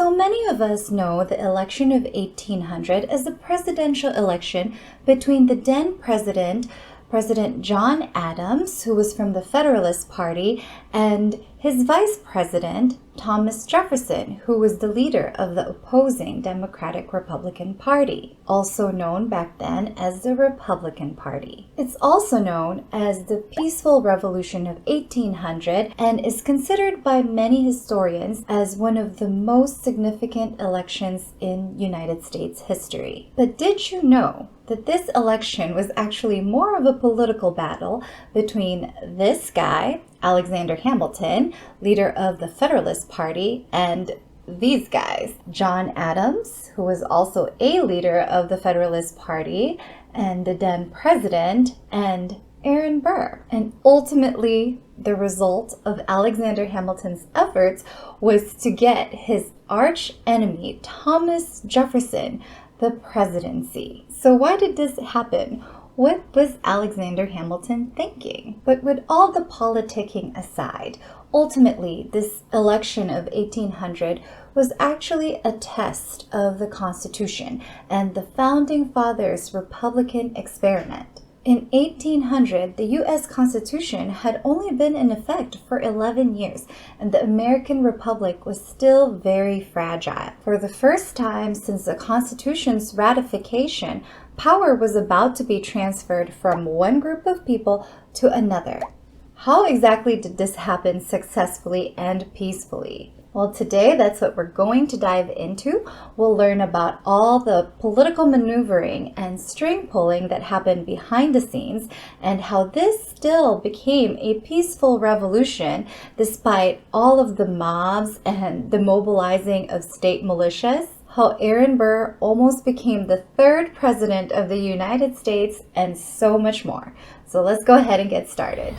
So many of us know the election of 1800 as a presidential election between the then President John Adams, who was from the Federalist Party, and his vice president, Thomas Jefferson, who was the leader of the opposing Democratic Republican Party, also known back then as the Republican Party. It's also known as the Peaceful Revolution of 1800 and is considered by many historians as one of the most significant elections in United States history. But did you know that this election was actually more of a political battle between this guy, Alexander Hamilton, leader of the Federalist Party, and these guys, John Adams, who was also a leader of the Federalist Party and the then president, and Aaron Burr. And ultimately, the result of Alexander Hamilton's efforts was to get his arch enemy, Thomas Jefferson, the presidency. So why did this happen? What was Alexander Hamilton thinking? But with all the politicking aside, ultimately this election of 1800 was actually a test of the Constitution and the Founding Fathers' Republican experiment. In 1800, the U.S. Constitution had only been in effect for 11 years, and the American Republic was still very fragile. For the first time since the Constitution's ratification, power was about to be transferred from one group of people to another. How exactly did this happen successfully and peacefully? Well, today that's what we're going to dive into. We'll learn about all the political maneuvering and string pulling that happened behind the scenes and how this still became a peaceful revolution despite all of the mobs and the mobilizing of state militias. How Aaron Burr almost became the third president of the United States, and so much more. So let's go ahead and get started.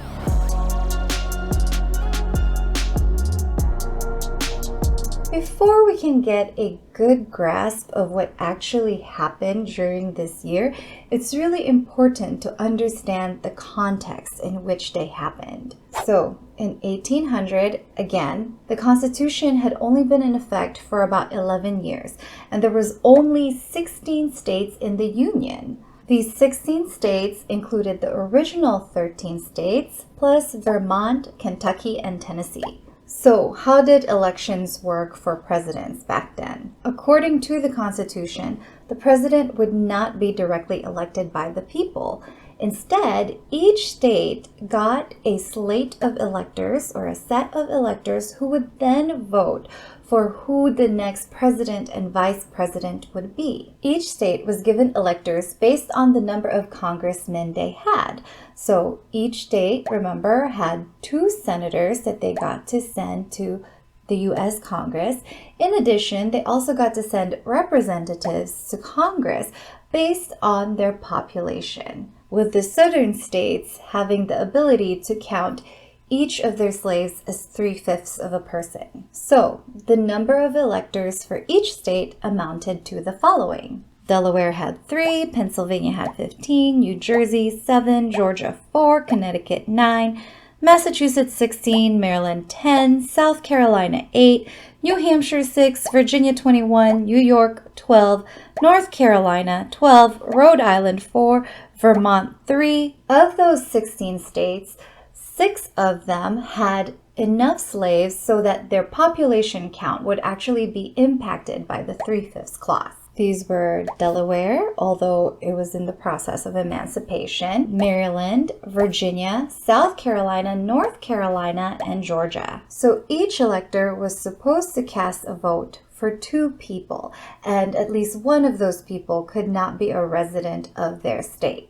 Before we can get a good grasp of what actually happened during this year, it's really important to understand the context in which they happened. So, in 1800, again, the Constitution had only been in effect for about 11 years, and there was only 16 states in the Union. These 16 states included the original 13 states, plus Vermont, Kentucky, and Tennessee. So, how did elections work for presidents back then? According to the Constitution, the president would not be directly elected by the people. Instead, each state got a slate of electors or a set of electors who would then vote for who the next president and vice president would be. Each state was given electors based on the number of congressmen they had. So each state, remember, had 2 senators that they got to send to the U.S. Congress. In addition, they also got to send representatives to Congress based on their population, with the southern states having the ability to count each of their slaves as 3/5 of a person. So, the number of electors for each state amounted to the following. Delaware had 3, Pennsylvania had 15, New Jersey 7, Georgia 4, Connecticut 9, Massachusetts 16, Maryland 10, South Carolina 8, New Hampshire 6, Virginia 21, New York 12, North Carolina 12, Rhode Island 4, Vermont 3. Of those 16 states, 6 of them had enough slaves so that their population count would actually be impacted by the 3/5 clause. These were Delaware, although it was in the process of emancipation, Maryland, Virginia, South Carolina, North Carolina, and Georgia. So each elector was supposed to cast a vote for 2 people, and at least one of those people could not be a resident of their state.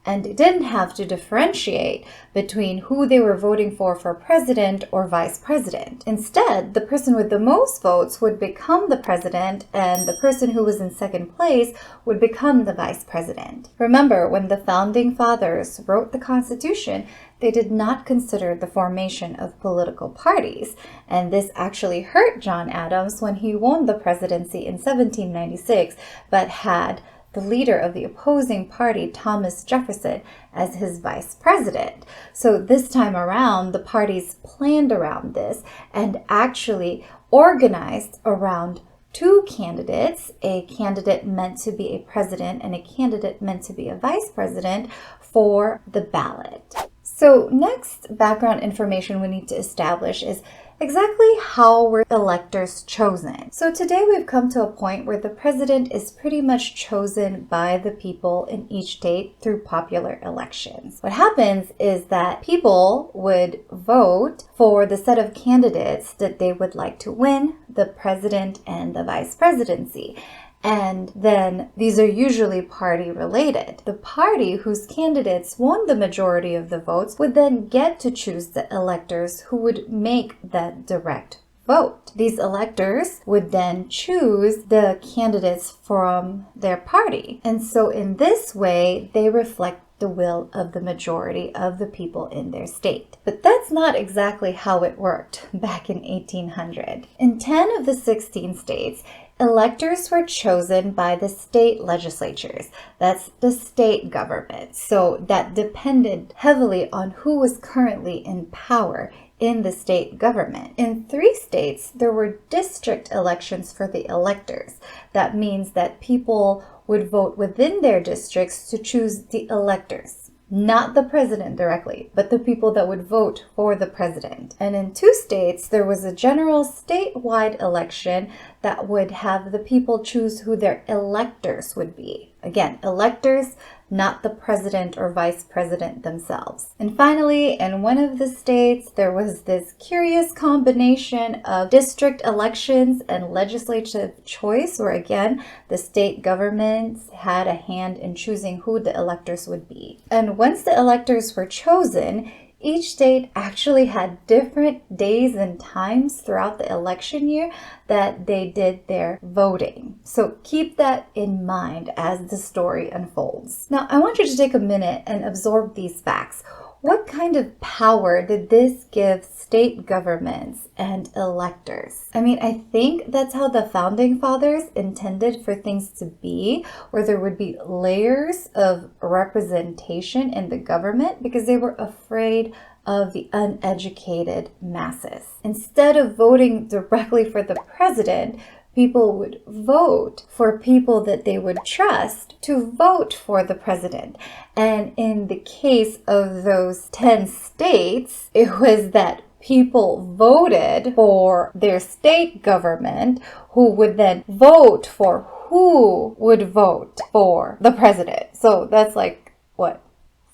And they didn't have to differentiate between who they were voting for president or vice president. Instead, the person with the most votes would become the president, and the person who was in second place would become the vice president. Remember, when the Founding Fathers wrote the Constitution, they did not consider the formation of political parties, and this actually hurt John Adams when he won the presidency in 1796, but had the leader of the opposing party, Thomas Jefferson, as his vice president. So this time around, the parties planned around this and actually organized around two candidates, a candidate meant to be a president and a candidate meant to be a vice president, for the ballot. So next background information we need to establish is exactly how were electors chosen. So today we've come to a point where the president is pretty much chosen by the people in each state through popular elections. What happens is that people would vote for the set of candidates that they would like to win the president and the vice presidency. And then these are usually party related. The party whose candidates won the majority of the votes would then get to choose the electors who would make that direct vote. These electors would then choose the candidates from their party. And so in this way, they reflect the will of the majority of the people in their state. But that's not exactly how it worked back in 1800. In 10 of the 16 states, electors were chosen by the state legislatures. That's the state government. So that depended heavily on who was currently in power in the state government. In 3 states, there were district elections for the electors. That means that people would vote within their districts to choose the electors. Not the president directly, but the people that would vote for the president. And in 2 states, there was a general statewide election that would have the people choose who their electors would be. Again, electors, not the president or vice president themselves. And finally, in one of the states, there was this curious combination of district elections and legislative choice, where again, the state governments had a hand in choosing who the electors would be. And once the electors were chosen, each state actually had different days and times throughout the election year that they did their voting. So keep that in mind as the story unfolds. Now, I want you to take a minute and absorb these facts. What kind of power did this give state governments and electors? I mean, I think that's how the founding fathers intended for things to be, where there would be layers of representation in the government because they were afraid of the uneducated masses. Instead of voting directly for the president, people would vote for people that they would trust to vote for the president. And in the case of those 10 states, it was that people voted for their state government, who would then vote for who would vote for the president. So that's like, what,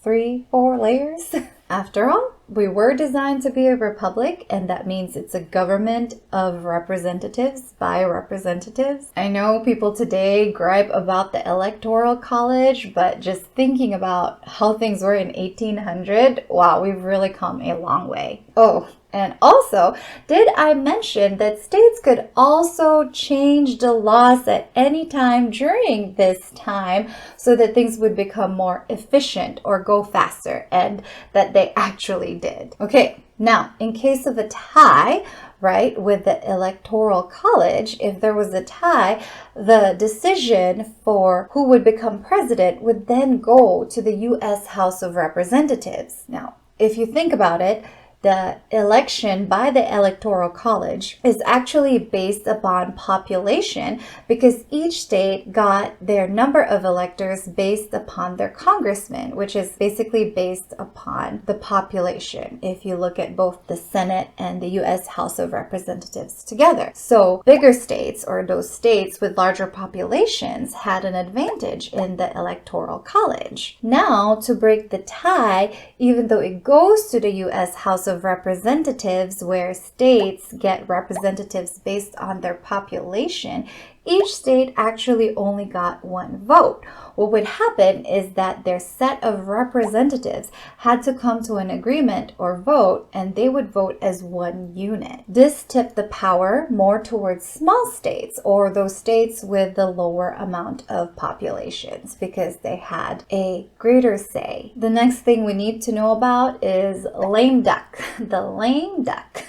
3-4 layers? After all, we were designed to be a republic, and that means it's a government of representatives by representatives. I know people today gripe about the Electoral College, but just thinking about how things were in 1800, wow, we've really come a long way. Oh, and also, did I mention that states could also change the laws at any time during this time so that things would become more efficient or go faster, and that they actually did. Okay, now, in case of a tie, right, with the Electoral College, if there was a tie, the decision for who would become president would then go to the U.S. House of Representatives. Now, if you think about it, the election by the Electoral College is actually based upon population, because each state got their number of electors based upon their congressmen, which is basically based upon the population if you look at both the Senate and the U.S. House of Representatives together. So bigger states, or those states with larger populations, had an advantage in the Electoral College. Now, to break the tie, even though it goes to the U.S. House of Representatives, where states get representatives based on their population, each state actually only got one vote. What would happen is that their set of representatives had to come to an agreement or vote, and they would vote as one unit. This tipped the power more towards small states, or those states with the lower amount of populations, because they had a greater say. The next thing we need to know about is lame duck. The lame duck.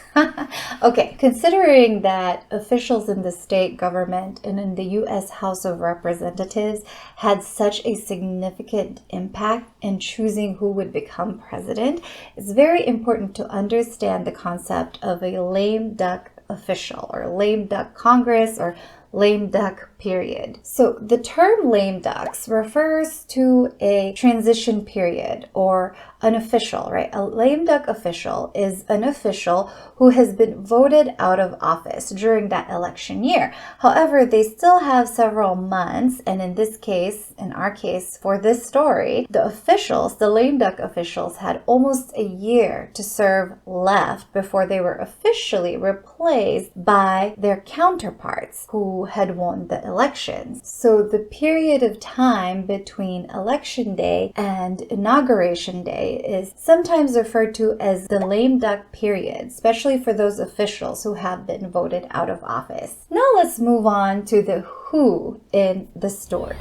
Okay, considering that officials in the state government and in the U.S. House of Representatives had such a significant impact in choosing who would become president, it's very important to understand the concept of a lame duck official, or lame duck Congress, or lame duck period. So the term lame ducks refers to a transition period or unofficial, right? A lame duck official is an official who has been voted out of office during that election year. However, they still have several months, and in this case, in our case, for this story, the officials, the lame duck officials, had almost a year to serve left before they were officially replaced by their counterparts who had won the elections. So the period of time between election day and inauguration day is sometimes referred to as the lame duck period, especially for those officials who have been voted out of office. Now let's move on to the who in the story.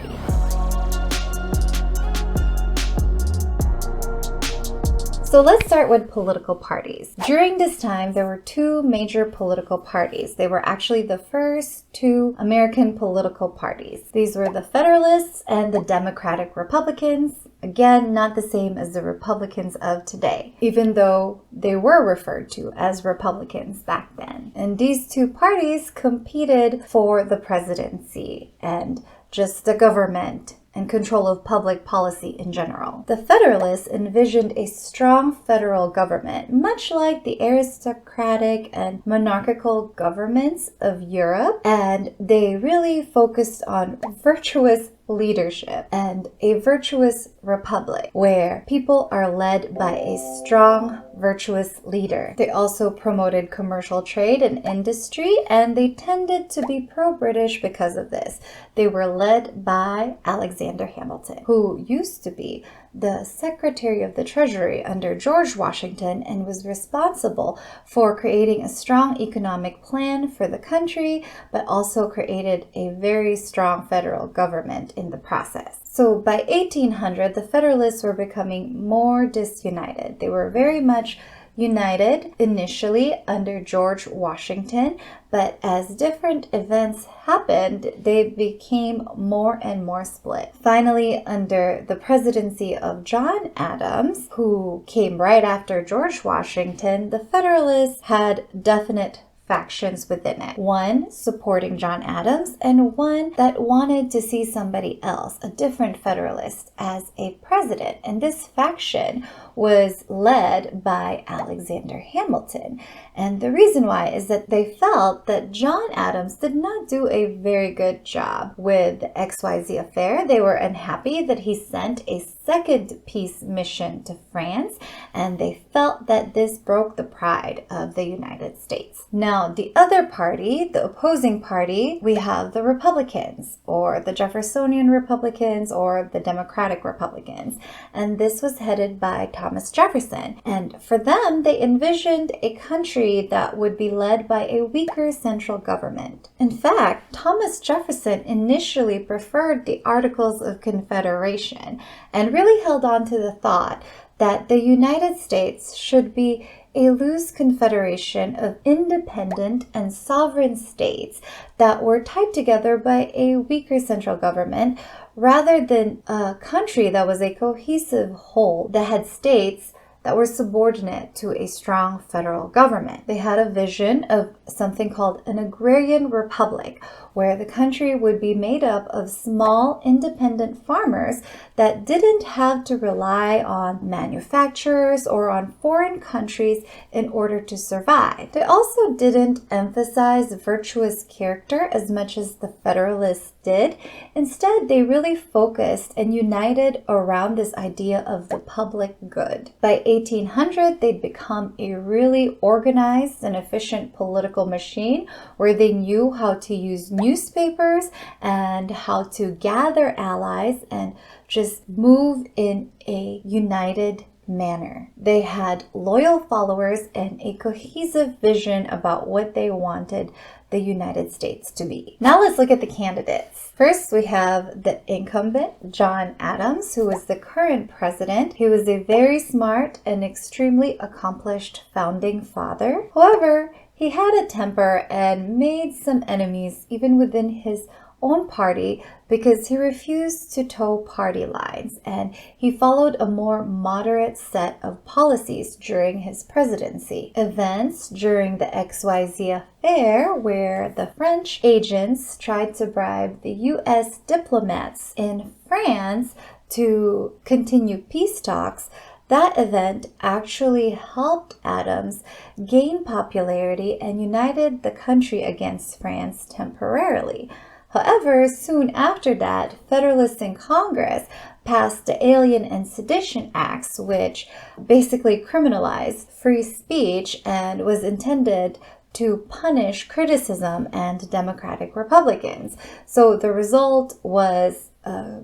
So let's start with political parties. During this time, there were two major political parties. They were actually the first two American political parties. These were the Federalists and the Democratic Republicans. Again, not the same as the Republicans of today, even though they were referred to as Republicans back then. And these two parties competed for the presidency and just the government and control of public policy in general. The Federalists envisioned a strong federal government, much like the aristocratic and monarchical governments of Europe, and they really focused on virtuous leadership and a virtuous republic where people are led by a strong, virtuous leader. They also promoted commercial trade and industry, and they tended to be pro-British because of this. They were led by Alexander Hamilton, who used to be the Secretary of the Treasury under George Washington and was responsible for creating a strong economic plan for the country, but also created a very strong federal government in the process. So by 1800, the Federalists were becoming more disunited. They were very much united initially under George Washington, but as different events happened, they became more and more split. Finally, under the presidency of John Adams, who came right after George Washington, the Federalists had definite factions within it. One supporting John Adams and one that wanted to see somebody else, a different Federalist, as a president. And this faction was led by Alexander Hamilton. And the reason why is that they felt that John Adams did not do a very good job with the XYZ affair. They were unhappy that he sent a second peace mission to France, and they felt that this broke the pride of the United States. Now, the other party, the opposing party, we have the Republicans, or the Jeffersonian Republicans, or the Democratic Republicans. And this was headed by Thomas Jefferson. And for them, they envisioned a country that would be led by a weaker central government. In fact, Thomas Jefferson initially preferred the Articles of Confederation and really held on to the thought that the United States should be a loose confederation of independent and sovereign states that were tied together by a weaker central government, rather than a country that was a cohesive whole that had states that were subordinate to a strong federal government. They had a vision of something called an agrarian republic, where the country would be made up of small independent farmers that didn't have to rely on manufacturers or on foreign countries in order to survive. They also didn't emphasize virtuous character as much as the Federalists did. Instead, they really focused and united around this idea of the public good. By 1800, they'd become a really organized and efficient political machine where they knew how to use newspapers and how to gather allies and just move in a united manner. They had loyal followers and a cohesive vision about what they wanted the United States to be. Now let's look at the candidates. First, we have the incumbent, John Adams, who is the current president. He was a very smart and extremely accomplished founding father. However, he had a temper and made some enemies even within his own party because he refused to toe party lines, and he followed a more moderate set of policies during his presidency. Events during the XYZ affair, where the French agents tried to bribe the U.S. diplomats in France to continue peace talks, that event actually helped Adams gain popularity and united the country against France temporarily. However, soon after that, Federalists in Congress passed the Alien and Sedition Acts, which basically criminalized free speech and was intended to punish criticism and Democratic Republicans. So the result was a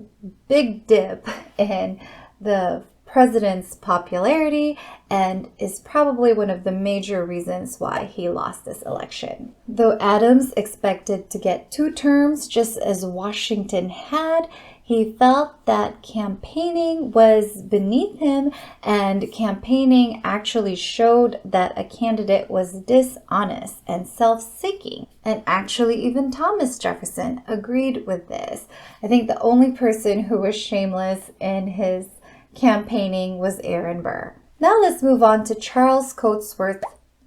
big dip in the president's popularity and is probably one of the major reasons why he lost this election. Though Adams expected to get 2 terms just as Washington had, he felt that campaigning was beneath him, and campaigning actually showed that a candidate was dishonest and self-seeking. And actually, even Thomas Jefferson agreed with this. I think the only person who was shameless in his campaigning was Aaron Burr. Now let's move on to Charles Cotesworth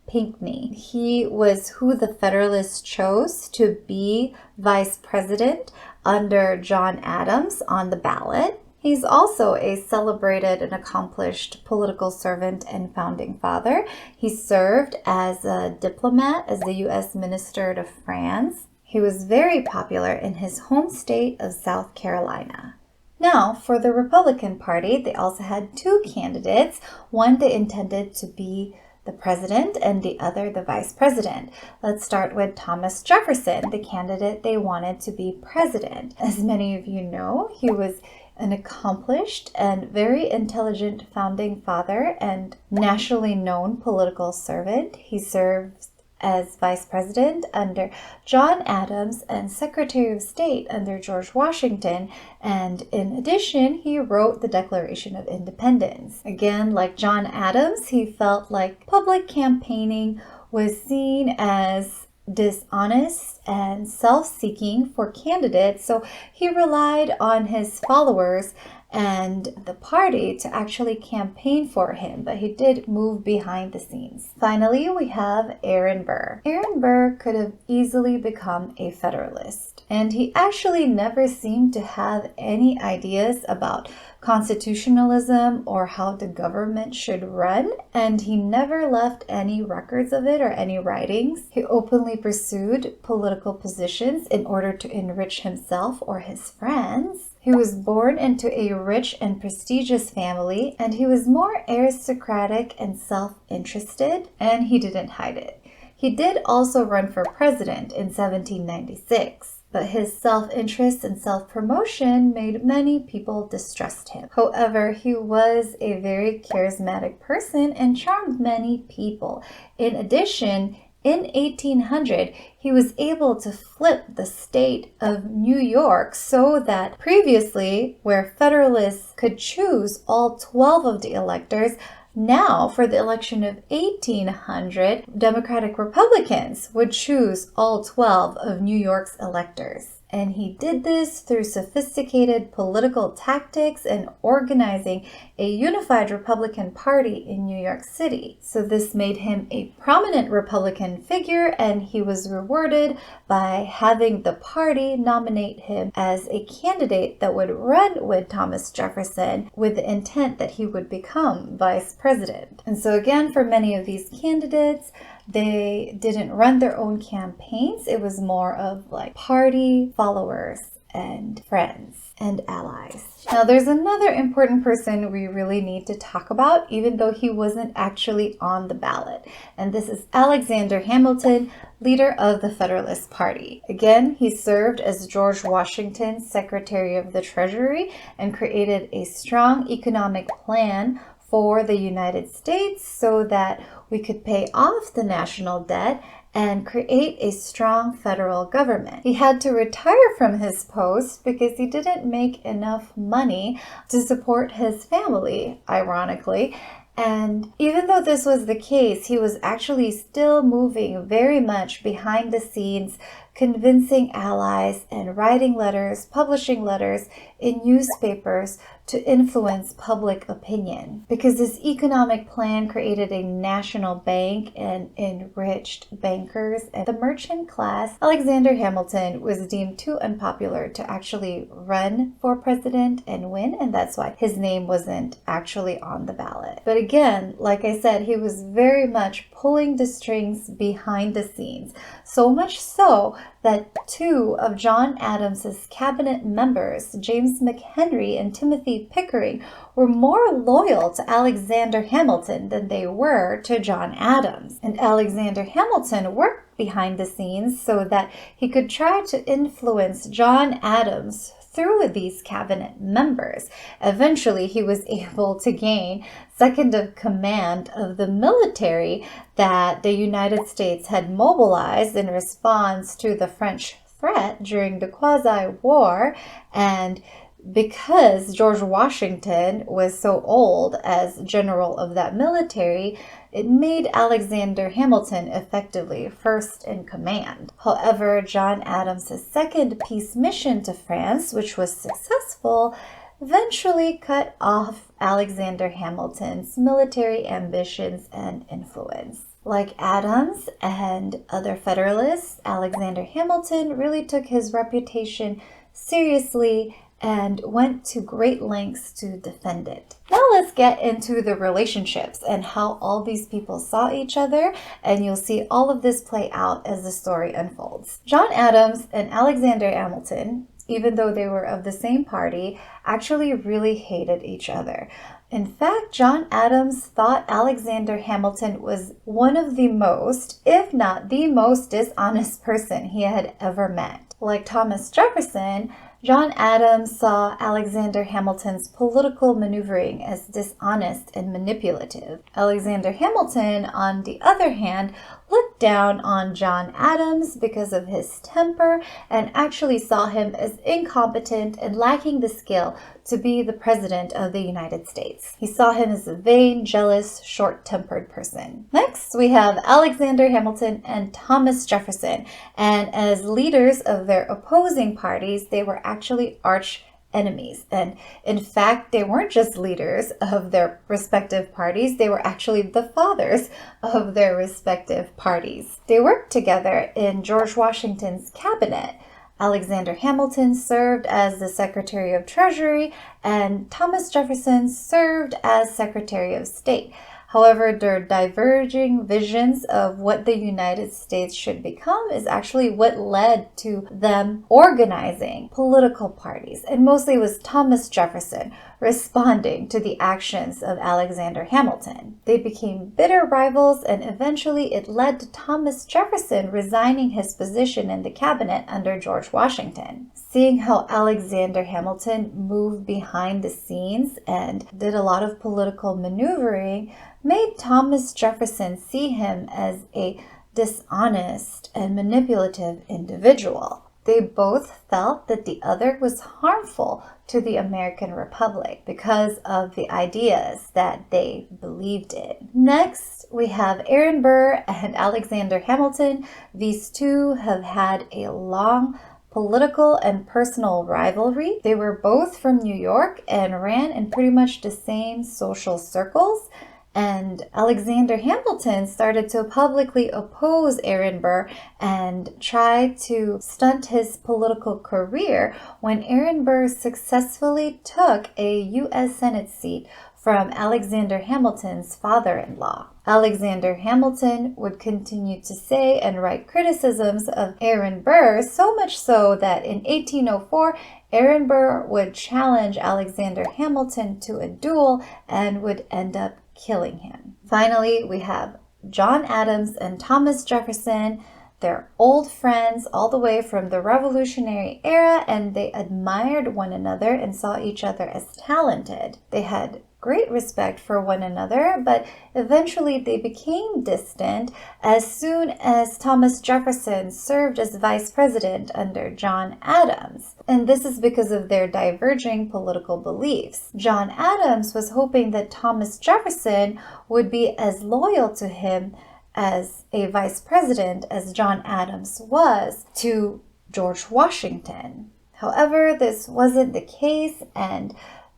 Pinckney. He was who the Federalists chose to be vice president under John Adams on the ballot. He's also a celebrated and accomplished political servant and founding father. He served as a diplomat as the U.S. Minister to France. He was very popular in his home state of South Carolina. Now, for the Republican Party, they also had 2 candidates. One they intended to be the president and the other the vice president. Let's start with Thomas Jefferson, the candidate they wanted to be president. As many of you know, he was an accomplished and very intelligent founding father and nationally known political servant. He served as vice president under John Adams and Secretary of State under George Washington, and in addition, he wrote the Declaration of Independence. Again, like John Adams, he felt like public campaigning was seen as dishonest and self-seeking for candidates, so he relied on his followers and the party to actually campaign for him, but he did move behind the scenes. Finally, we have Aaron Burr. Aaron Burr could have easily become a Federalist, and he actually never seemed to have any ideas about constitutionalism or how the government should run, and he never left any records of it or any writings. He openly pursued political positions in order to enrich himself or his friends. He was born into a rich and prestigious family, and he was more aristocratic and self-interested, and he didn't hide it. He did also run for president in 1796. But his self-interest and self-promotion made many people distrust him. However, he was a very charismatic person and charmed many people. In addition, in 1800, he was able to flip the state of New York so that previously, where Federalists could choose all 12 of the electors, now, for the election of 1800, Democratic Republicans would choose all 12 of New York's electors. And he did this through sophisticated political tactics and organizing a unified Republican Party in New York City. So this made him a prominent Republican figure, and he was rewarded by having the party nominate him as a candidate that would run with Thomas Jefferson with the intent that he would become vice president. And so again, for many of these candidates, they didn't run their own campaigns. It was more of like party followers and friends and allies. Now, there's another important person we really need to talk about, even though he wasn't actually on the ballot. And this is Alexander Hamilton, leader of the Federalist Party. Again, he served as George Washington's Secretary of the Treasury and created a strong economic plan for the United States so that we could pay off the national debt and create a strong federal government. He had to retire from his post because he didn't make enough money to support his family, ironically. And even though this was the case, he was actually still moving very much behind the scenes convincing allies and writing letters, publishing letters in newspapers to influence public opinion. Because this economic plan created a national bank and enriched bankers and the merchant class, Alexander Hamilton was deemed too unpopular to actually run for president and win, and that's why his name wasn't actually on the ballot. But again, like I said, he was very much pulling the strings behind the scenes, so much so that two of John Adams's cabinet members, James McHenry and Timothy Pickering, were more loyal to Alexander Hamilton than they were to John Adams. And Alexander Hamilton worked behind the scenes so that he could try to influence John Adams through these cabinet members. Eventually, he was able to gain second of command of the military that the United States had mobilized in response to the French threat during the Quasi-War, and because George Washington was so old as general of that military, it made Alexander Hamilton effectively first in command. However, John Adams' second peace mission to France, which was successful, eventually cut off Alexander Hamilton's military ambitions and influence. Like Adams and other Federalists, Alexander Hamilton really took his reputation seriously and went to great lengths to defend it. Now let's get into the relationships and how all these people saw each other, and you'll see all of this play out as the story unfolds. John Adams and Alexander Hamilton, even though they were of the same party, actually really hated each other. In fact, John Adams thought Alexander Hamilton was one of the most, if not the most dishonest person he had ever met. Like Thomas Jefferson, John Adams saw Alexander Hamilton's political maneuvering as dishonest and manipulative. Alexander Hamilton, on the other hand, looked down on John Adams because of his temper and actually saw him as incompetent and lacking the skill to be the president of the United States. He saw him as a vain, jealous, short-tempered person. Next, we have Alexander Hamilton and Thomas Jefferson, and as leaders of their opposing parties, they were actually arch enemies. And in fact, they weren't just leaders of their respective parties, they were actually the fathers of their respective parties. They worked together in George Washington's cabinet. Alexander Hamilton served as the Secretary of Treasury, and Thomas Jefferson served as Secretary of State. However, their diverging visions of what the United States should become is actually what led to them organizing political parties. And mostly it was Thomas Jefferson responding to the actions of Alexander Hamilton. They became bitter rivals, and eventually it led to Thomas Jefferson resigning his position in the cabinet under George Washington. Seeing how Alexander Hamilton moved behind the scenes and did a lot of political maneuvering made Thomas Jefferson see him as a dishonest and manipulative individual. They both felt that the other was harmful to the American Republic because of the ideas that they believed in. Next, we have Aaron Burr and Alexander Hamilton. These two have had a long political and personal rivalry. They were both from New York and ran in pretty much the same social circles. And Alexander Hamilton started to publicly oppose Aaron Burr and try to stunt his political career when Aaron Burr successfully took a U.S. Senate seat from Alexander Hamilton's father-in-law. Alexander Hamilton would continue to say and write criticisms of Aaron Burr, so much so that in 1804, Aaron Burr would challenge Alexander Hamilton to a duel and would end up killing him. Finally, we have John Adams and Thomas Jefferson. They're old friends all the way from the Revolutionary era, and they admired one another and saw each other as talented. They had great respect for one another, but eventually they became distant as soon as Thomas Jefferson served as vice president under John Adams. And this is because of their diverging political beliefs. John Adams was hoping that Thomas Jefferson would be as loyal to him as a vice president as John Adams was to George Washington. However, this wasn't the case, and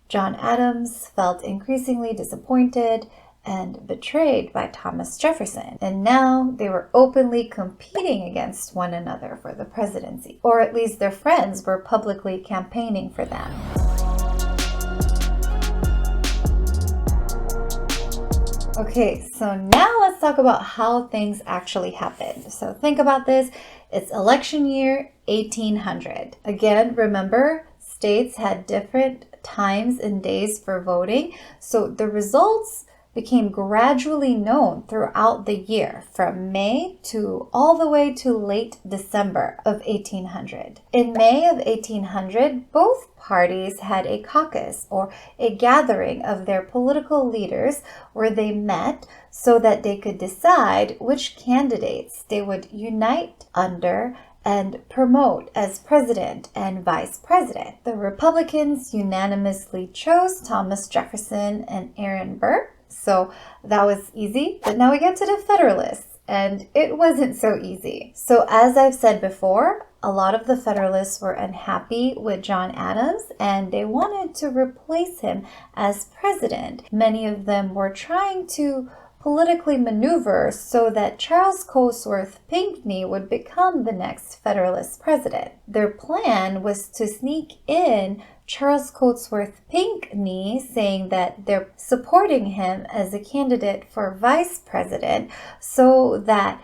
John Adams felt increasingly disappointed and betrayed by Thomas Jefferson. And now they were openly competing against one another for the presidency, or at least their friends were publicly campaigning for them. Okay, so now let's talk about how things actually happened. So think about this. It's election year 1800. Again, remember, states had different times and days for voting, so the results became gradually known throughout the year, from May to all the way to late December of 1800. In May of 1800, both parties had a caucus, or a gathering of their political leaders, where they met so that they could decide which candidates they would unite under and promote as president and vice president. The Republicans unanimously chose Thomas Jefferson and Aaron Burr, so that was easy. But now we get to the Federalists, and it wasn't so easy. So as I've said before, a lot of the Federalists were unhappy with John Adams, and they wanted to replace him as president. Many of them were trying to politically maneuver so that Charles Cotesworth Pinckney would become the next Federalist president. Their plan was to sneak in Charles Cotesworth Pinckney, saying that they're supporting him as a candidate for vice president so that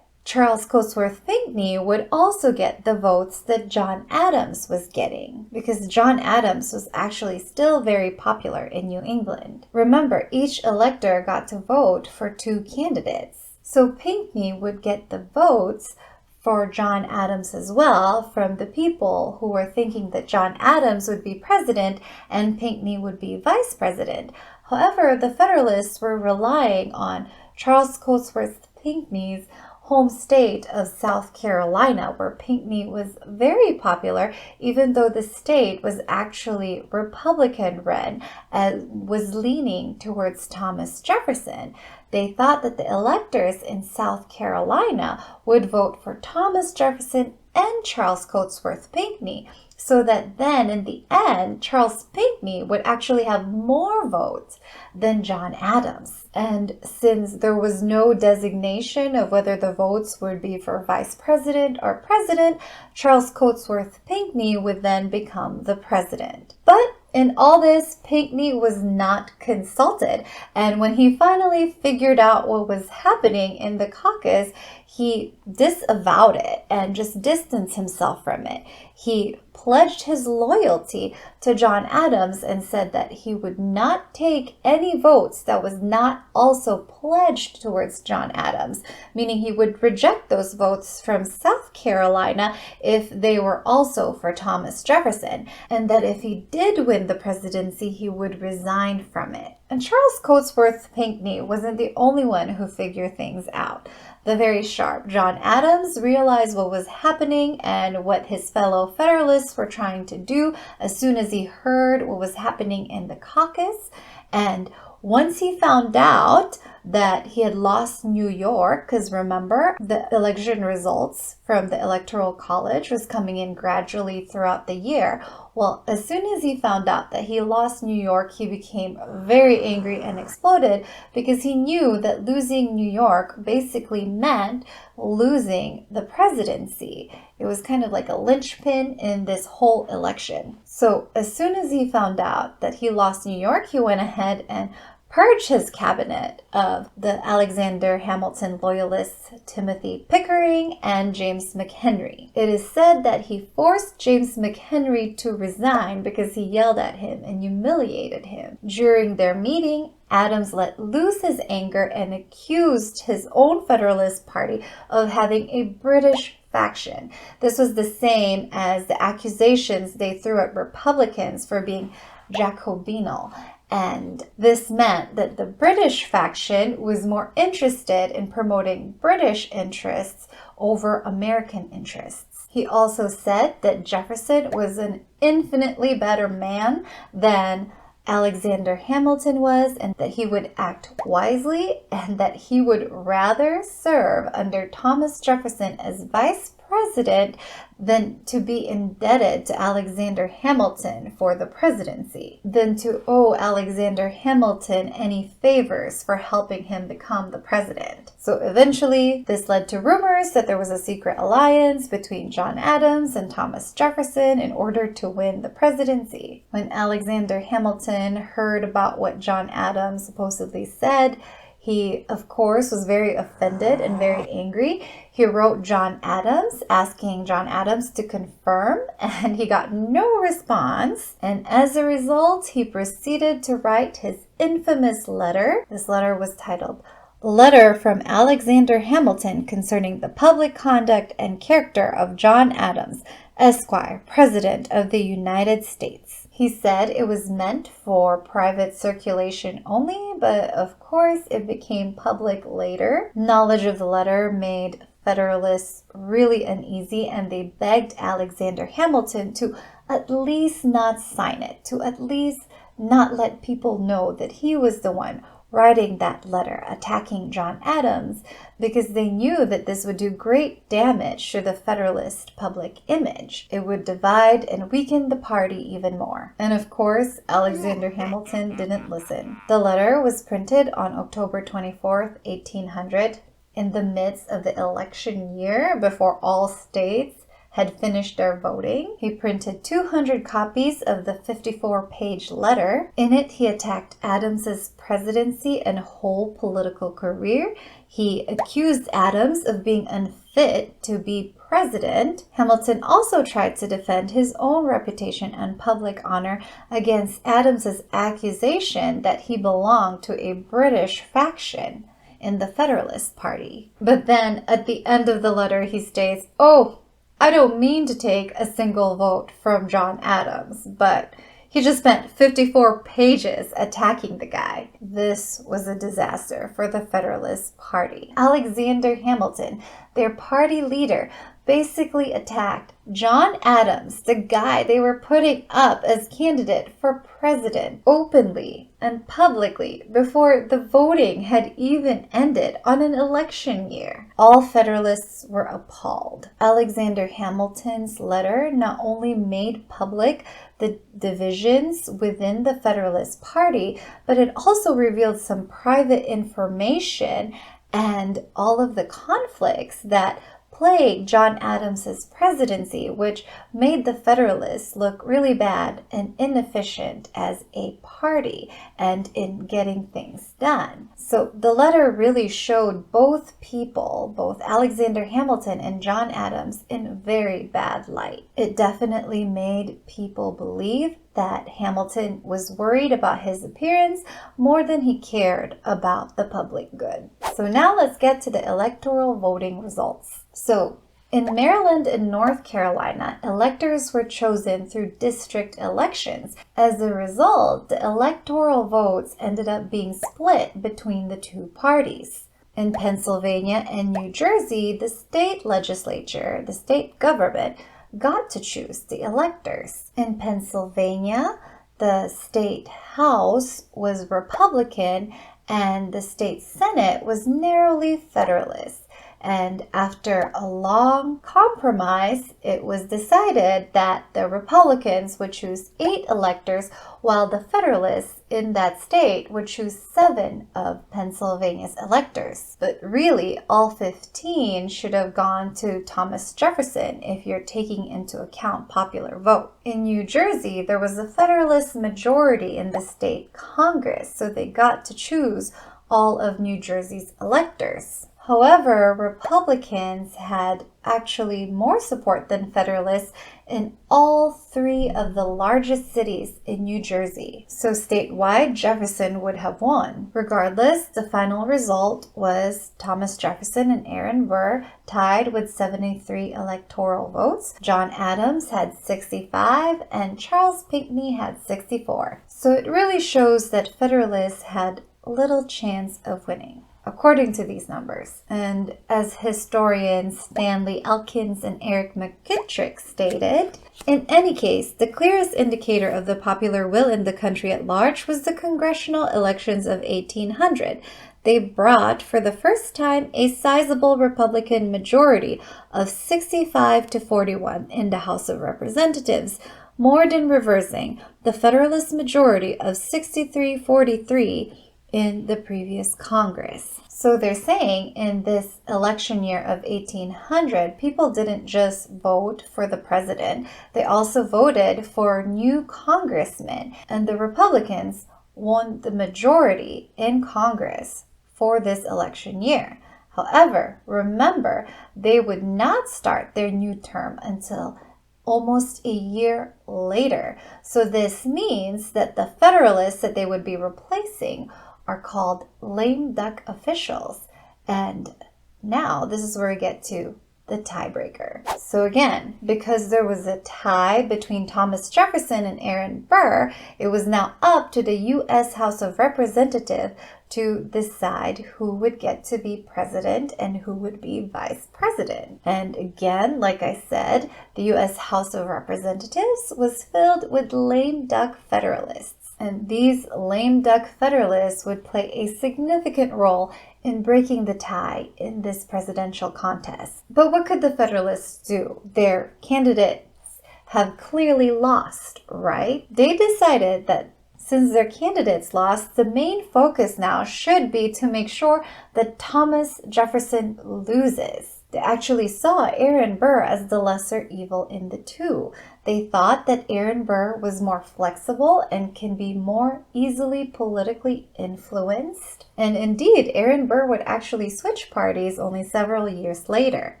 Charles Cotesworth Pinckney would also get the votes that John Adams was getting, because John Adams was actually still very popular in New England. Remember, each elector got to vote for 2 candidates. So Pinckney would get the votes for John Adams as well from the people who were thinking that John Adams would be president and Pinckney would be vice president. However, the Federalists were relying on Charles Cotesworth Pinckney's home state of South Carolina, where Pinckney was very popular, even though the state was actually Republican-run and was leaning towards Thomas Jefferson. They thought that the electors in South Carolina would vote for Thomas Jefferson and Charles Cotesworth Pinckney, so that then in the end, Charles Pinckney would actually have more votes than John Adams. And since there was no designation of whether the votes would be for vice president or president, Charles Cotesworth Pinckney would then become the president. But in all this, Pinckney was not consulted, and when he finally figured out what was happening in the caucus, he disavowed it and just distanced himself from it. He pledged his loyalty to John Adams and said that he would not take any votes that was not also pledged towards John Adams, meaning he would reject those votes from South Carolina if they were also for Thomas Jefferson, and that if he did win the presidency, he would resign from it. And Charles Cotesworth Pinckney wasn't the only one who figured things out. The very sharp John Adams realized what was happening and what his fellow Federalists were trying to do as soon as he heard what was happening in the caucus. And once he found out that he had lost New York, because remember, the election results from the Electoral College was coming in gradually throughout the year. Well, as soon as he found out that he lost New York, he became very angry and exploded, because he knew that losing New York basically meant losing the presidency. It was kind of like a linchpin in this whole election. So as soon as he found out that he lost New York, he went ahead and purged his cabinet of the Alexander Hamilton loyalists Timothy Pickering and James McHenry. It is said that he forced James McHenry to resign because he yelled at him and humiliated him. During their meeting, Adams let loose his anger and accused his own Federalist Party of having a British faction. This was the same as the accusations they threw at Republicans for being Jacobinal. And this meant that the British faction was more interested in promoting British interests over American interests. He also said that Jefferson was an infinitely better man than Alexander Hamilton was, and that he would act wisely, and that he would rather serve under Thomas Jefferson as vice president than to be indebted to Alexander Hamilton for the presidency, than to owe Alexander Hamilton any favors for helping him become the president. So eventually, this led to rumors that there was a secret alliance between John Adams and Thomas Jefferson in order to win the presidency. When Alexander Hamilton heard about what John Adams supposedly said, he, of course, was very offended and very angry. He wrote John Adams, asking John Adams to confirm, and he got no response. And as a result, he proceeded to write his infamous letter. This letter was titled, "Letter from Alexander Hamilton concerning the public conduct and character of John Adams, Esquire, President of the United States." He said it was meant for private circulation only, but of course it became public later. Knowledge of the letter made Federalists really uneasy, and they begged Alexander Hamilton to at least not sign it, to at least not let people know that he was the one writing that letter attacking John Adams, because they knew that this would do great damage to the Federalist public image. It would divide and weaken the party even more. And of course, Alexander Hamilton didn't listen. The letter was printed on October 24th, 1800, in the midst of the election year, before all states had finished their voting. He printed 200 copies of the 54-page letter. In it, he attacked Adams's presidency and whole political career. He accused Adams of being unfit to be president. Hamilton also tried to defend his own reputation and public honor against Adams's accusation that he belonged to a British faction in the Federalist Party. But then, at the end of the letter, he states, "Oh, I don't mean to take a single vote from John Adams, but he just spent 54 pages attacking the guy." This was a disaster for the Federalist Party. Alexander Hamilton, their party leader, basically attacked John Adams, the guy they were putting up as candidate for president, openly and publicly before the voting had even ended on an election year. All Federalists were appalled. Alexander Hamilton's letter not only made public the divisions within the Federalist Party, but it also revealed some private information and all of the conflicts that plagued John Adams's presidency, which made the Federalists look really bad and inefficient as a party and in getting things done. So the letter really showed both people, both Alexander Hamilton and John Adams, in very bad light. It definitely made people believe that Hamilton was worried about his appearance more than he cared about the public good. So now let's get to the electoral voting results. So in Maryland and North Carolina, electors were chosen through district elections. As a result, the electoral votes ended up being split between the two parties. In Pennsylvania and New Jersey, the state legislature, the state government, got to choose the electors. In Pennsylvania, the state house was Republican and the state Senate was narrowly Federalist. And after a long compromise, it was decided that the Republicans would choose 8 electors, while the Federalists in that state would choose 7 of Pennsylvania's electors. But really, all 15 should have gone to Thomas Jefferson if you're taking into account popular vote. In New Jersey, there was a Federalist majority in the state Congress, so they got to choose all of New Jersey's electors. However, Republicans had actually more support than Federalists in all 3 of the largest cities in New Jersey. So statewide, Jefferson would have won. Regardless, the final result was Thomas Jefferson and Aaron Burr tied with 73 electoral votes. John Adams had 65 and Charles Pinckney had 64. So it really shows that Federalists had little chance of winning. according to these numbers. And as historians Stanley Elkins and Eric McKittrick stated, in any case, the clearest indicator of the popular will in the country at large was the congressional elections of 1800. They brought, for the first time, a sizable Republican majority of 65 to 41 in the House of Representatives, more than reversing the Federalist majority of 63-43 in the previous Congress. So they're saying in this election year of 1800, people didn't just vote for the president, they also voted for new congressmen, and the Republicans won the majority in Congress for this election year. However, remember, they would not start their new term until almost a year later. So this means that the Federalists that they would be replacing are called lame duck officials. And now this is where we get to the tiebreaker. So again, because there was a tie between Thomas Jefferson and Aaron Burr, it was now up to the U.S. House of Representatives to decide who would get to be president and who would be vice president. And again, like I said, the U.S. House of Representatives was filled with lame duck Federalists. And these lame duck Federalists would play a significant role in breaking the tie in this presidential contest. But what could the Federalists do? Their candidates have clearly lost, right? They decided that since their candidates lost, the main focus now should be to make sure that Thomas Jefferson loses. They actually saw Aaron Burr as the lesser evil in the two. They thought that Aaron Burr was more flexible and can be more easily politically influenced. And indeed, Aaron Burr would actually switch parties only several years later.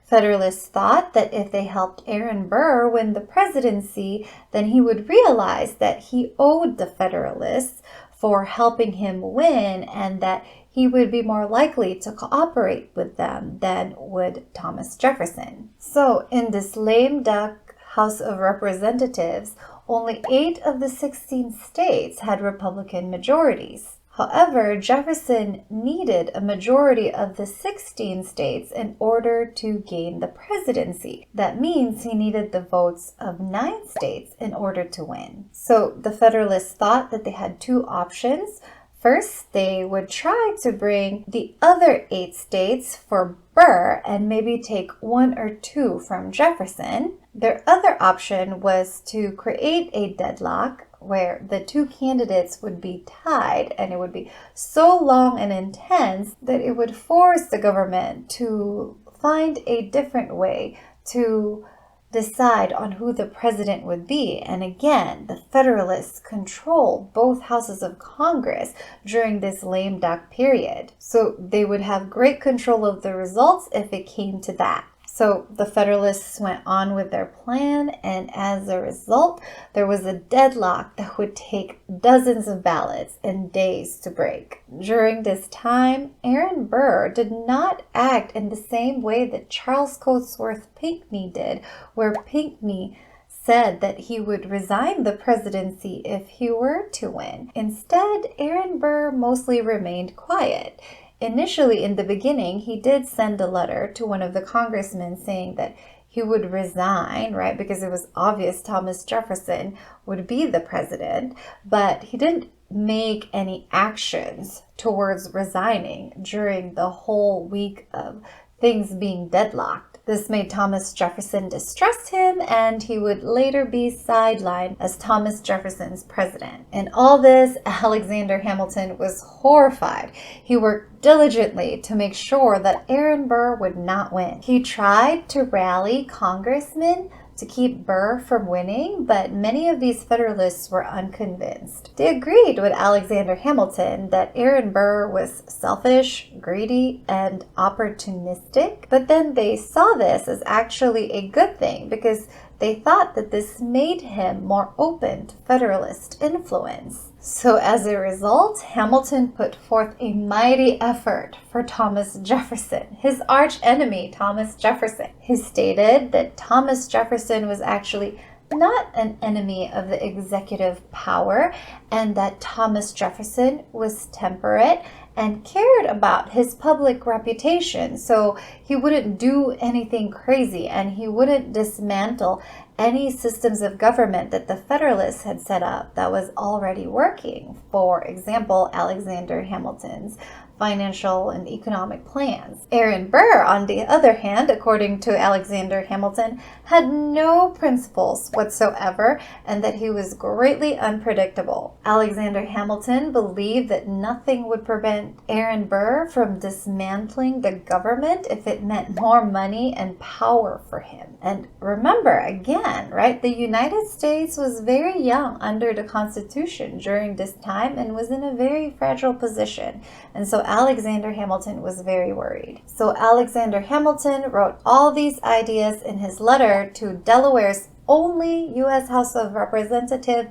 Federalists thought that if they helped Aaron Burr win the presidency, then he would realize that he owed the Federalists for helping him win, and that he would be more likely to cooperate with them than would Thomas Jefferson. So in this lame duck House of Representatives, only 8 of the 16 states had Republican majorities. However, Jefferson needed a majority of the 16 states in order to gain the presidency. That means he needed the votes of 9 states in order to win. So the Federalists thought that they had 2 options. First, they would try to bring the other 8 states for Burr and maybe take 1 or 2 from Jefferson. Their other option was to create a deadlock where the 2 candidates would be tied, and it would be so long and intense that it would force the government to find a different way to decide on who the president would be. And again, the Federalists controlled both houses of Congress during this lame duck period. So they would have great control of the results if it came to that. So the Federalists went on with their plan, and as a result, there was a deadlock that would take dozens of ballots and days to break. During this time, Aaron Burr did not act in the same way that Charles Cotesworth Pinckney did, where Pinckney said that he would resign the presidency if he were to win. Instead, Aaron Burr mostly remained quiet. Initially, in the beginning, he did send a letter to one of the congressmen saying that he would resign, right? Because it was obvious Thomas Jefferson would be the president, but he didn't make any actions towards resigning during the whole week of things being deadlocked. This made Thomas Jefferson distrust him, and he would later be sidelined as Thomas Jefferson's president. In all this, Alexander Hamilton was horrified. He worked diligently to make sure that Aaron Burr would not win. He tried to rally congressmen to keep Burr from winning, but many of these Federalists were unconvinced. They agreed with Alexander Hamilton that Aaron Burr was selfish, greedy, and opportunistic, but then they saw this as actually a good thing because they thought that this made him more open to Federalist influence. So as a result, Hamilton put forth a mighty effort for Thomas Jefferson, his arch enemy, Thomas Jefferson. He stated that Thomas Jefferson was actually not an enemy of the executive power, and that Thomas Jefferson was temperate and cared about his public reputation. So he wouldn't do anything crazy, and he wouldn't dismantle any systems of government that the Federalists had set up that was already working. For example, Alexander Hamilton's financial and economic plans. Aaron Burr, on the other hand, according to Alexander Hamilton, had no principles whatsoever, and that he was greatly unpredictable. Alexander Hamilton believed that nothing would prevent Aaron Burr from dismantling the government if it meant more money and power for him. And remember, again, right, the United States was very young under the Constitution during this time and was in a very fragile position. And so Alexander Hamilton was very worried. So Alexander Hamilton wrote all these ideas in his letter to Delaware's only U.S. House of Representative,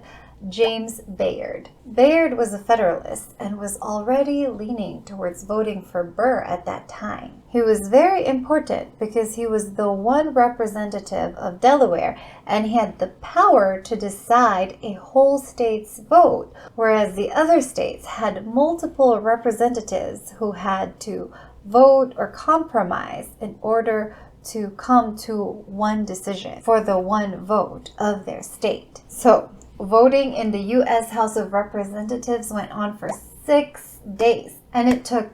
James Bayard. Bayard was a Federalist and was already leaning towards voting for Burr at that time. He was very important because he was the one representative of Delaware, and he had the power to decide a whole state's vote, whereas the other states had multiple representatives who had to vote or compromise in order to come to one decision for the one vote of their state. So, voting in the U.S. House of Representatives went on for 6 days, and it took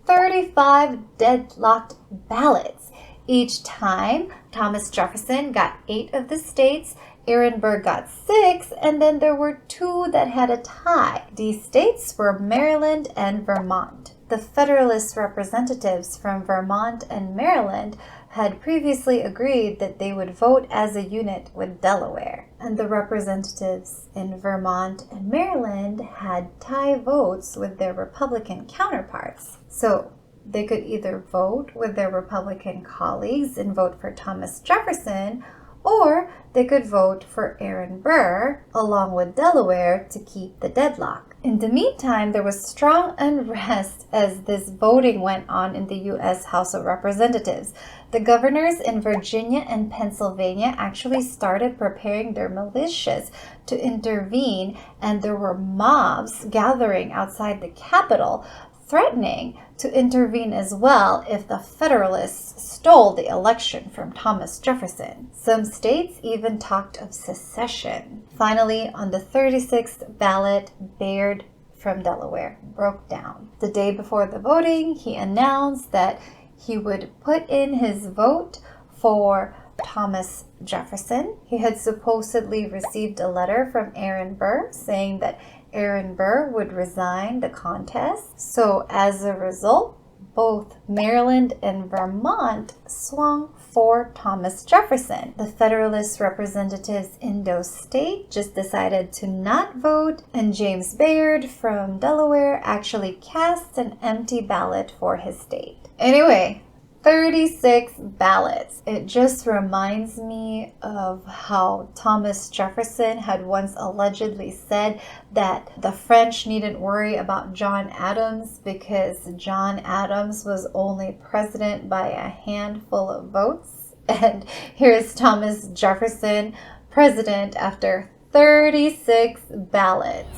35 deadlocked ballots. Each time, Thomas Jefferson got 8 of the states, Aaron Burr got 6, and then there were 2 that had a tie. These states were Maryland and Vermont. The Federalist representatives from Vermont and Maryland had previously agreed that they would vote as a unit with Delaware. And the representatives in Vermont and Maryland had tie votes with their Republican counterparts. So they could either vote with their Republican colleagues and vote for Thomas Jefferson, or they could vote for Aaron Burr along with Delaware to keep the deadlock. In the meantime, there was strong unrest as this voting went on in the U.S. House of Representatives. The governors in Virginia and Pennsylvania actually started preparing their militias to intervene, and there were mobs gathering outside the Capitol, threatening to intervene as well if the Federalists stole the election from Thomas Jefferson. Some states even talked of secession. Finally, on the 36th ballot, Bayard from Delaware broke down. The day before the voting, he announced that he would put in his vote for Thomas Jefferson. He had supposedly received a letter from Aaron Burr saying that Aaron Burr would resign the contest. So as a result, both Maryland and Vermont swung for Thomas Jefferson. The Federalist representatives in those states just decided to not vote, and James Bayard from Delaware actually cast an empty ballot for his state. Anyway, 36 ballots. It just reminds me of how Thomas Jefferson had once allegedly said that the French needn't worry about John Adams because John Adams was only president by a handful of votes. And here's Thomas Jefferson, president after 36 ballots.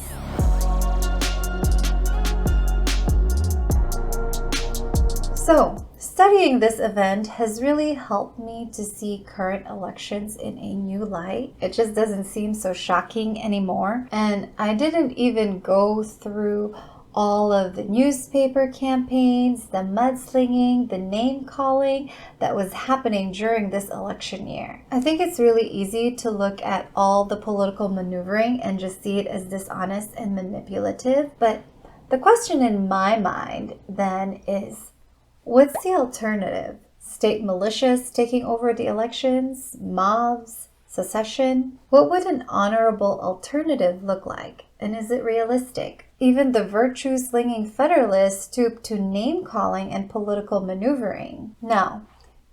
So, studying this event has really helped me to see current elections in a new light. It just doesn't seem so shocking anymore. And I didn't even go through all of the newspaper campaigns, the mudslinging, the name calling that was happening during this election year. I think it's really easy to look at all the political maneuvering and just see it as dishonest and manipulative. But the question in my mind then is, what's the alternative? State militias taking over the elections? Mobs? Secession? What would an honorable alternative look like? And is it realistic? Even the virtue-slinging Federalists stooped to name-calling and political maneuvering. Now,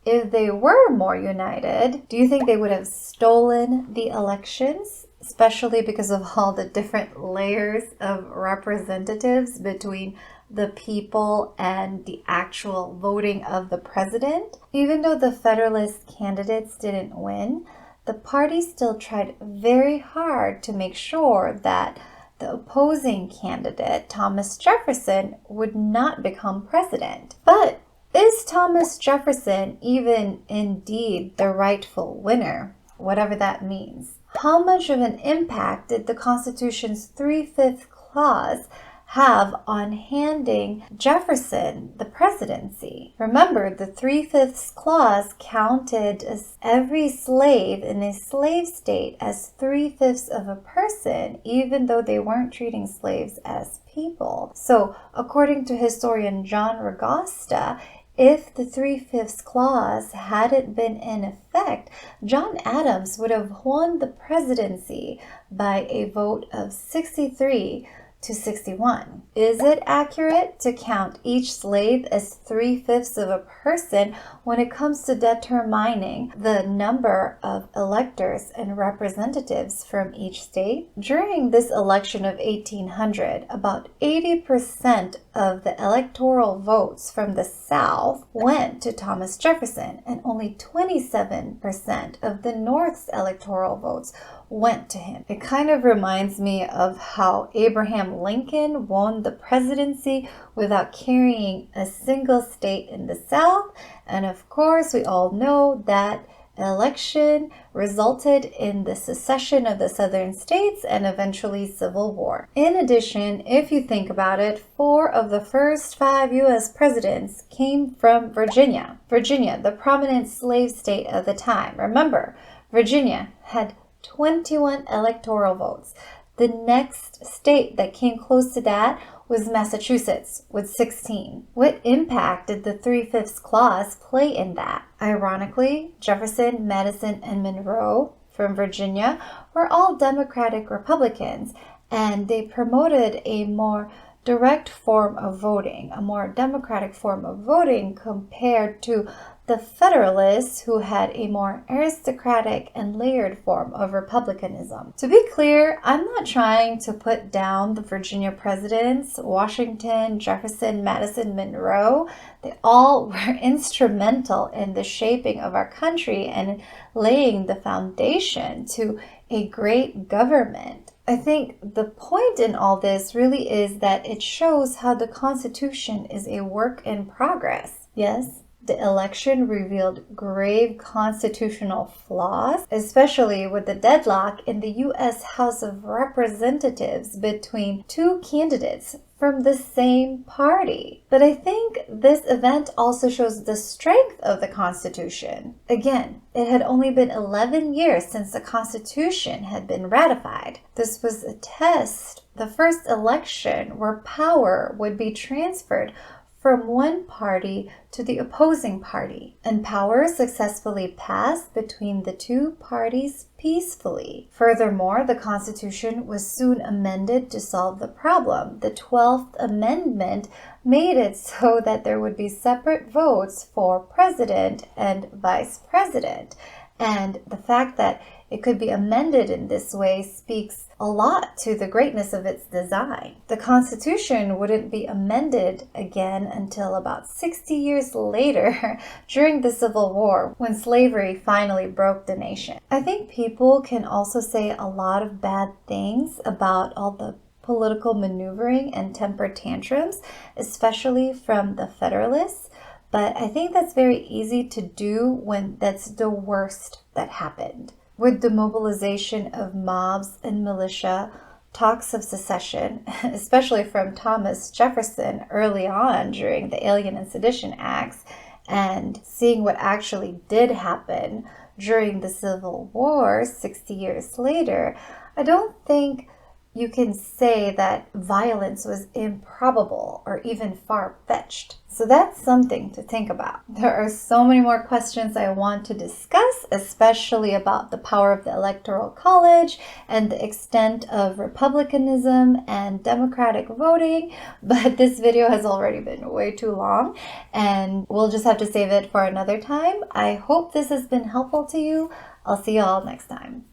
if they were more united, do you think they would have stolen the elections? Especially because of all the different layers of representatives between the people and the actual voting of the president. Even though the Federalist candidates didn't win, the party still tried very hard to make sure that the opposing candidate, Thomas Jefferson, would not become president. But is Thomas Jefferson even indeed the rightful winner, whatever that means? How much of an impact did the Constitution's 3/5 clause have on handing Jefferson the presidency? Remember, the 3/5 clause counted as every slave in a slave state as 3/5 of a person, even though they weren't treating slaves as people. So, according to historian John Ragosta, if the 3/5 clause hadn't been in effect, John Adams would have won the presidency by a vote of 63-61. Is it accurate to count each slave as 3/5 of a person when it comes to determining the number of electors and representatives from each state? During this election of 1800, about 80% of the electoral votes from the South went to Thomas Jefferson, and only 27% of the North's electoral votes went to him. It kind of reminds me of how Abraham Lincoln won the presidency without carrying a single state in the South. And of course, we all know that election resulted in the secession of the southern states and eventually civil war. In addition, if you think about it, 4 of the first 5 U.S. presidents came from Virginia. Virginia, the prominent slave state of the time. Remember, Virginia had 21 electoral votes. The next state that came close to that was Massachusetts with 16. What impact did the 3/5 clause play in that? Ironically, Jefferson, Madison, and Monroe from Virginia were all Democratic Republicans, and they promoted a more direct form of voting, a more democratic form of voting compared to the Federalists, who had a more aristocratic and layered form of republicanism. To be clear, I'm not trying to put down the Virginia presidents, Washington, Jefferson, Madison, Monroe. They all were instrumental in the shaping of our country and laying the foundation to a great government. I think the point in all this really is that it shows how the Constitution is a work in progress. Yes, the election revealed grave constitutional flaws, especially with the deadlock in the U.S. House of Representatives between 2 candidates from the same party. But I think this event also shows the strength of the Constitution. Again, it had only been 11 years since the Constitution had been ratified. This was a test, the first election where power would be transferred from one party to the opposing party, and power successfully passed between the 2 parties peacefully. Furthermore, the Constitution was soon amended to solve the problem. The 12th Amendment made it so that there would be separate votes for president and vice president. And the fact that it could be amended in this way speaks a lot to the greatness of its design. The Constitution wouldn't be amended again until about 60 years later during the Civil War, when slavery finally broke the nation. I think people can also say a lot of bad things about all the political maneuvering and temper tantrums, especially from the Federalists. But I think that's very easy to do when that's the worst that happened. With the mobilization of mobs and militia, talks of secession, especially from Thomas Jefferson early on during the Alien and Sedition Acts, and seeing what actually did happen during the Civil War 60 years later, I don't think you can say that violence was improbable or even far-fetched. So that's something to think about. There are so many more questions I want to discuss, especially about the power of the Electoral College and the extent of republicanism and democratic voting, but this video has already been way too long and we'll just have to save it for another time. I hope this has been helpful to you. I'll see you all next time.